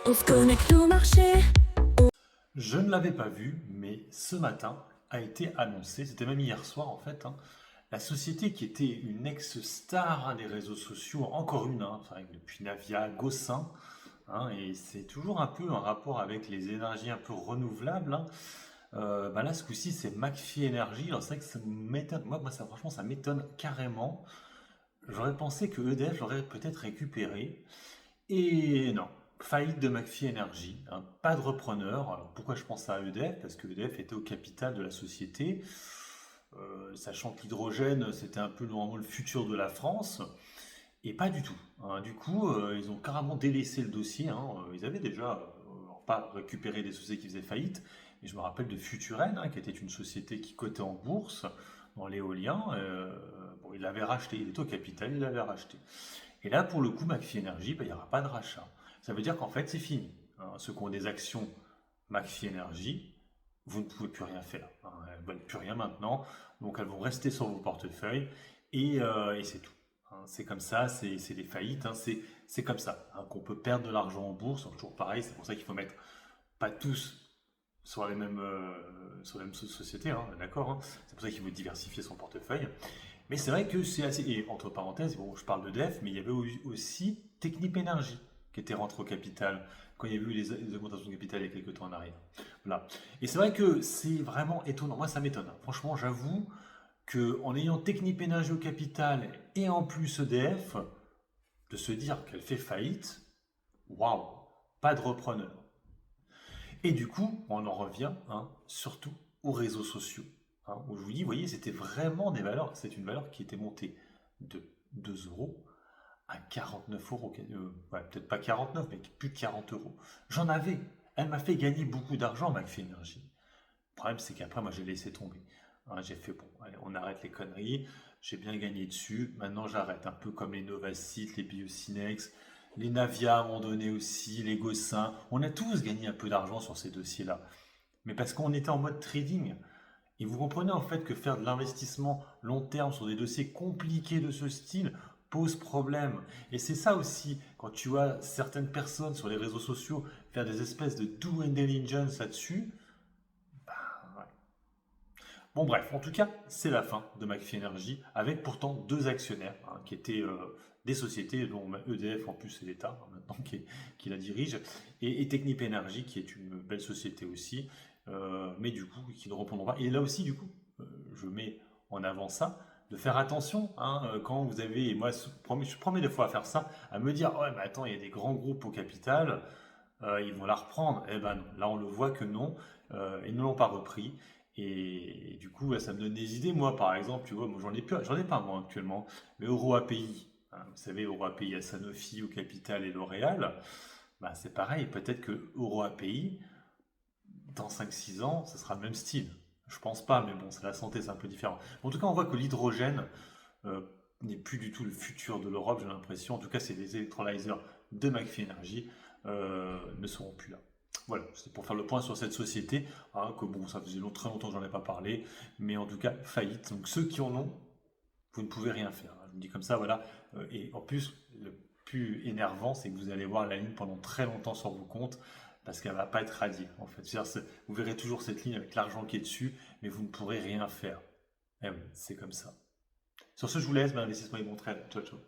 On se connecte au marché. Je ne l'avais pas vu, mais ce matin a été annoncé, c'était même hier soir en fait, la société qui était une ex-star des réseaux sociaux, encore une, c'est vrai que depuis Navia, Gossin, et c'est toujours un peu un rapport avec les énergies un peu renouvelables. Là, ce coup-ci, c'est McPhy Energy. Alors, c'est vrai que ça m'étonne, moi ça, franchement, ça m'étonne carrément. J'aurais pensé que EDF l'aurait peut-être récupéré. Et non, faillite de McPhy Energy, pas de repreneur. Alors pourquoi je pense à EDF? Parce que EDF était au capital de la société, sachant que l'hydrogène c'était un peu normalement le futur de la France, et pas du tout. Du coup, ils ont carrément délaissé le dossier. Ils avaient déjà pas récupéré des sociétés qui faisaient faillite, mais je me rappelle de Futuren, qui était une société qui cotait en bourse dans l'éolien. Bon, il l'avait racheté, il était au capital, il l'avait racheté. Et là, pour le coup, McPhy Energy, il n'y aura pas de rachat. Ça veut dire qu'en fait, c'est fini. Ceux qui ont des actions McPhy Energy, vous ne pouvez plus rien faire. Elles ne valent plus rien maintenant. Donc, elles vont rester sur vos portefeuilles et c'est tout. C'est comme ça, c'est des faillites. C'est comme ça qu'on peut perdre de l'argent en bourse. C'est toujours pareil, c'est pour ça qu'il faut mettre pas tous sur la même société, d'accord. C'est pour ça qu'il faut diversifier son portefeuille. Mais c'est vrai que c'est assez. Et entre parenthèses, bon, je parle de DEF, mais il y avait aussi Technip Energy qui était rentré au capital quand il y a eu les augmentations de capital il y a quelques temps en arrière. Voilà. Et c'est vrai que c'est vraiment étonnant. Moi, ça m'étonne. Franchement, j'avoue qu'en ayant Technip Energy au capital et en plus EDF, de se dire qu'elle fait faillite, waouh, pas de repreneur. Et du coup, on en revient surtout aux réseaux sociaux. Où je vous dis, vous voyez, c'était vraiment des valeurs. C'est une valeur qui était montée de 2 euros à 49 euros. Ouais, peut-être pas 49, mais plus de 40 euros. J'en avais. Elle m'a fait gagner beaucoup d'argent, McPhy Energy. Le problème, c'est qu'après, moi, j'ai laissé tomber. J'ai fait, bon, allez, on arrête les conneries. J'ai bien gagné dessus. Maintenant, j'arrête. Un peu comme les Novacite, les Biocinex, les Navia à un moment donné aussi, les Gossin. On a tous gagné un peu d'argent sur ces dossiers-là. Mais parce qu'on était en mode trading. Et vous comprenez en fait que faire de l'investissement long terme sur des dossiers compliqués de ce style pose problème. Et c'est ça aussi, quand tu vois certaines personnes sur les réseaux sociaux faire des espèces de due diligence là-dessus, ouais. Bon bref, en tout cas, c'est la fin de McPhy Energy, avec pourtant deux actionnaires qui étaient des sociétés, dont EDF en plus c'est l'État maintenant qui la dirige, et Technip Energy qui est une belle société aussi, mais du coup qui ne répondront pas. Et là aussi, du coup, je mets en avant ça, de faire attention quand vous avez, et moi je promets des fois à faire ça, à me dire, ouais mais attends, il y a des grands groupes au capital, ils vont la reprendre. Eh ben non, là on le voit que non, ils ne l'ont pas repris. Et du coup, ça me donne des idées. Moi, par exemple, tu vois, moi j'en ai pas moi actuellement, mais EuroAPI, vous savez, EuroAPI à Sanofi au capital et L'Oréal, bah, c'est pareil. Peut-être que EuroAPI, dans 5 6 ans, ce sera le même style. Je pense pas, mais bon, c'est la santé, c'est un peu différent. En tout cas, on voit que l'hydrogène euh, n'est plus du tout le futur de l'Europe, j'ai l'impression. En tout cas, c'est les électrolyzers de McPhy Energy ne seront plus là. Voilà, c'était pour faire le point sur cette société, que bon, ça faisait très longtemps que j'en ai pas parlé, mais en tout cas, faillite. Donc ceux qui en ont, vous ne pouvez rien faire. Je vous dis comme ça, voilà. Et en plus, le plus énervant, c'est que vous allez voir la ligne pendant très longtemps sur vos comptes, parce qu'elle va pas être radiée, en fait. Vous verrez toujours cette ligne avec l'argent qui est dessus, mais vous ne pourrez rien faire. Eh oui, c'est comme ça. Sur ce, je vous laisse, bon investissement et bon trade. Ciao, ciao.